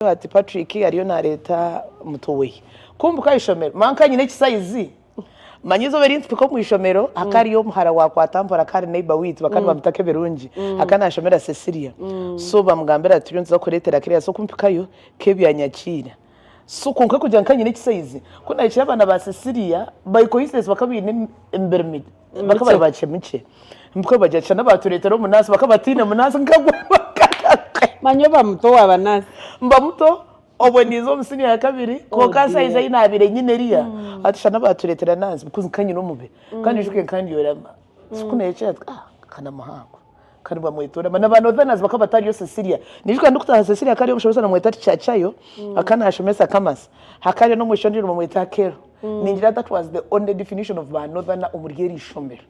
ati Patrick ariyo na leta mutowe kumbuka ishomero manka nyine kisayizi manyizo beri ntiko mu ishomero akariyo muhara wa kwatampora kare neighbor wit bakandi bamutake berungi akana shomera Cecilia so bamugambira ati byo nza koretera kiriya so kumpikayo kebyanyakira so kunka kujya nkanyine kisayizi kuna ikira abana ba Cecilia bayikoyisese bakabine embermid bakabara bacemice mko bajacha n'abaturetero munasi bakabatine munasi ngagwa manyoba muto wabanasi mba muto obonizo musini ya kabiri ko kasayiza inabire nyine riya atisha n'abaturetera nanzi bukuzi kanyi no mube kandi juke kandi yorama sikuna yacha kana mahango kandi bamwitora n'abantu banazi bakabatari yo Cecilia nijuka ndukutaha Cecilia kari yo mushoboza na mwetati chachayo akana ashomesa kamasa hakari no mwishondiro mu mweta kero ningira that was the only definition of northern umuriyeri ishomero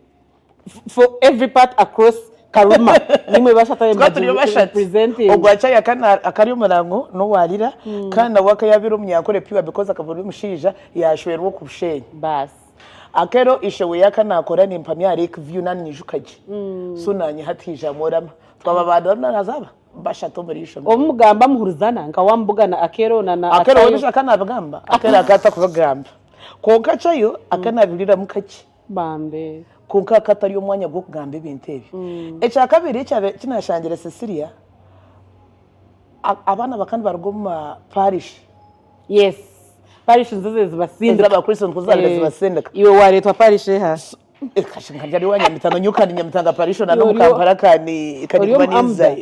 for every part across Karuma nimwe bashataye representing ogwacha yakana akari umurango no warira kana wakayabira umnyakore piwa because akavura umushija yashwerwa kubushenyi bas akero ishowe yakana akora nimpamya rek view nanijukaje sunanye hatija morama twababadana nazaba bashato muri ishomero omugamba muhuruzana nka wambugana akero na akero wabisha kana bagamba akero akata kugamba konka chayo akana birira mukaki bambe kunka katari umwanya bwo kugamba ibintu ebi echa kabiri cyabe kinashangira Cecilia abana bakandi barugoma parish yes parish nzize zibasinda abakristo nkuzarira zibasinda iwe waretwa parish ha kashinga byari wanyamitano nyukandi nyamitanga parish na no mukampara kani kanibaniza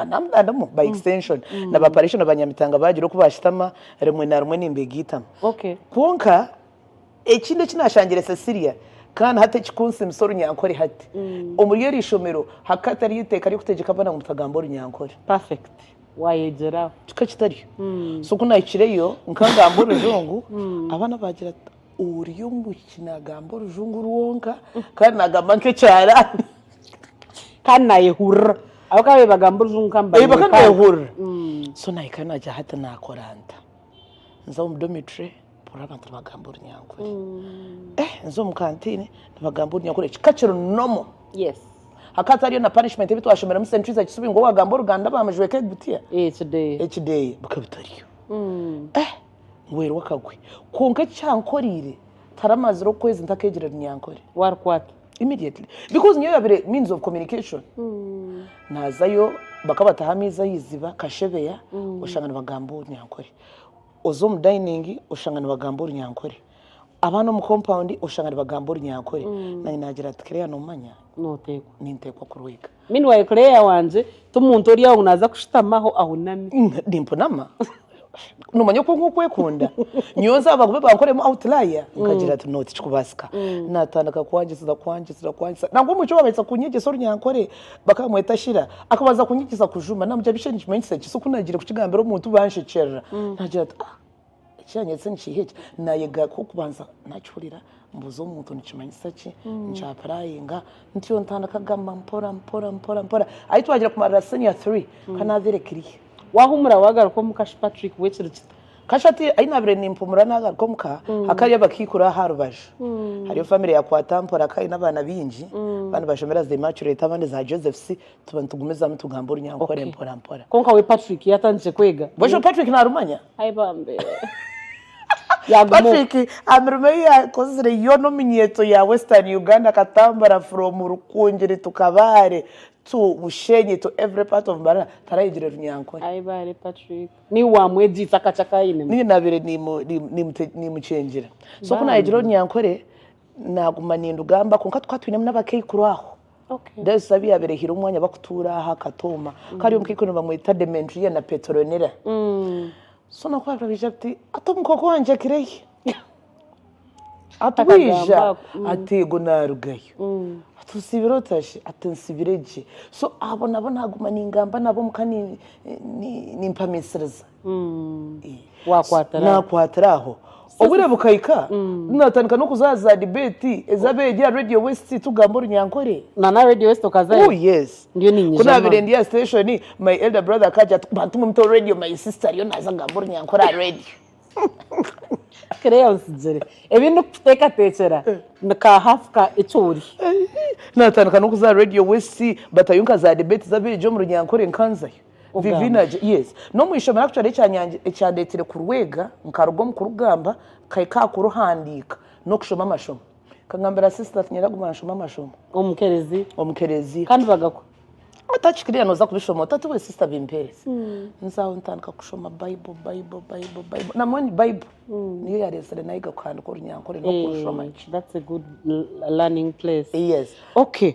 namdamo by extension na ba parish na banyamitanga bagira ko bashitama rimwe na rimwe nimbegita okay kunka ekinde kinashangira Cecilia kandi hate kikunse misoro nyankore hate umuriyeri ishomero hakatari yiteka ari kutegeka bana mutagamboro nyankore perfect wayegera tukakitari so kuna ikireyo nkangamboro jungu abana bagira uriyo ngukina gamboro jungu ruonka kandi nagamba nke cyara kandi nayehura abakabe bagamboro jungu kamba bakandi nayehura so nayikana jya hata nakoranta nza mu dormitory abantu bagambura nyankore nzo mu kantine bagambura nyankore kacero nomo yes hakatariyo na punishment bitwashomera mu centuries kisubi ngo bagambura Uganda bamajwe ke gutia today bakabitariyo ngwero wakagwe konka cyankorire taramaziro kwezi ntakegera nyankore warkwata immediately because nyo yabire means of communication nazayo bakabatahamiza yiziba kashebeya ushangana bagambura nyankore ozo mu dining ushangana bagambura nyankore abana mu compound ushangana bagambura nyankore nani nagira ati Claire no manya noteko nintekwa kuruika meanwhile Claire wanje tumuntu uri aho naza kushitamaho ahunami ndimponama numanya ko nkukwekunda nyonza bagube bankoremo outlier nkagira ati not chikubasika natandaka kwangiza nangwo mucyo babetsa kunyigiso runyankore bakamweta shira akabaza kunyigiza kujuma namujya bishenje mindset kisukunagira kukigambero umuntu banshikera nagira ati cyanyetse nchiheke nayega ko kubanza nacurira mbuzo umuntu nikimanyisa ki nchaprayinga ntiyo ntandaka gamba mpora ayitwagira kumarira senior 3 kanavire kiriye wahumura wagaruko mukashi Patrick wecirukita kashati ainabire nimpumura nagaruko muka akari abakikura harubaje hariyo family ya kwatampora kai nabana binji bana bashomera ze maturate abandi za Joseph C tugumeza mutugambura nyankore mpora konka we Patrick yatanje kwega bosho Patrick narumanya bambe Patrick amrumeya kozire yono minyeto ya Western Uganda katambara from Rukungiri tukabare to Bushenyi to every part of Mbarara tarayigire runyankore bare Patrick ni wamweji takachaka ine ni nabire ni mucengera so kuna yigiro runyankore nagumaniye ndugamba konka twatwine n'abakekuru aho okay that's sabi yaberehira umwanya bakutura hakatoma kari umkikuru bamwita Demetria na Petronella so nakwabira bijati atomukoko wanje kireye atubija atego narugayo atusibiro tashi atensibireje so abona naguma ningamba nabo mukani nimpamisiriza nakwataraho obure bukayika natandika no kuzaza debate ezabege Radio West tugambora nyankore na Radio West okazaye yes ndio ninyi kuna birendia station my elder brother kaja batuma mto radio my sister yo naza ngambora nyankore radio Claire nsizere ebintu kuteka tekera nka hafka icuri natandika no kuza Radio West batayunka za debate zabege mu nyankore nkanzayo vivinaje yes no mwishomera kucyo cyanyanje cyandetire ku rwega nkarugo mu kurugamba kai ka kuruhandika no kushoma amashomo kangambira sister nyiraguma nshoma amashomo omukerezi kandi bagakwa atachikiriya noza kubishoma tatu we sister bimpereza nzaho ntandika kushoma bible namoni bible niyo yaresere nayiga kwandika urunyankore no kushoma that's a good learning place yes okay